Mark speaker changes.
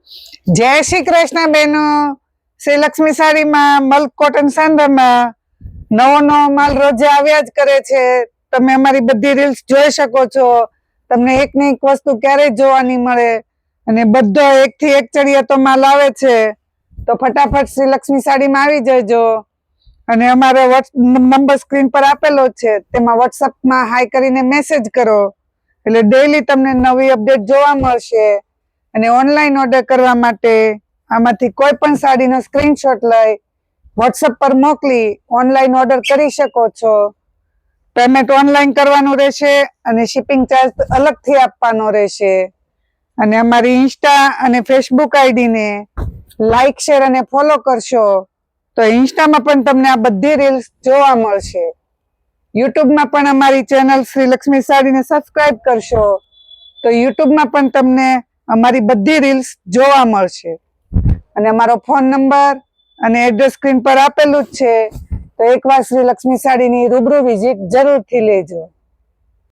Speaker 1: જય શ્રી કૃષ્ણ બહેનો. શ્રી લક્ષ્મી સાડીમાં મલ્ક કોટન સાંધામાં નવો માલ રોજે આવ્યા જ કરે છે. તમે અમારી બધી રીલ્સ જોઈ શકો છો. તમને એક ને એક વસ્તુ ક્યારેય જોવા નહીં મળે અને બધો એક થી એક ચડિયાતો માલ આવે છે. તો ફટાફટ શ્રી લક્ષ્મી સાડીમાં આવી જજો અને અમારો નંબર સ્ક્રીન પર આપેલો છે, તેમાં વોટ્સઅપમાં હાઈ કરીને મેસેજ કરો એટલે ડેઈલી તમને નવી અપડેટ જોવા મળશે. અને ઓનલાઈન ઓર્ડર કરવા માટે આમાંથી કોઈ પણ સાડીનો સ્ક્રીનશોટ લઈ વોટ્સઅપ પર મોકલી ઓનલાઈન ઓર્ડર કરી શકો છો. પેમેન્ટ ઓનલાઈન કરવાનું રહેશે અને શિપિંગ ચાર્જ અલગથી આપવાનો રહેશે. અને અમારી ઇન્સ્ટા અને ફેસબુક આઈડીને લાઈક, શેર અને ફોલો કરશો તો ઇન્સ્ટામાં પણ તમને આ બધી રીલ્સ જોવા મળશે. યુટ્યુબમાં પણ અમારી ચેનલ શ્રી લક્ષ્મી સાડીને સબસ્ક્રાઇબ કરશો તો યુટ્યુબમાં પણ તમને અમારી બધી રીલ્સ જોવા મળશે. અને અમારો ફોન નંબર અને એડ્રેસ સ્ક્રીન પર આપેલું જ છે. તો એકવાર શ્રી લક્ષ્મી સાડીની રૂબરૂ વિઝિટ જરૂરથી લેજો.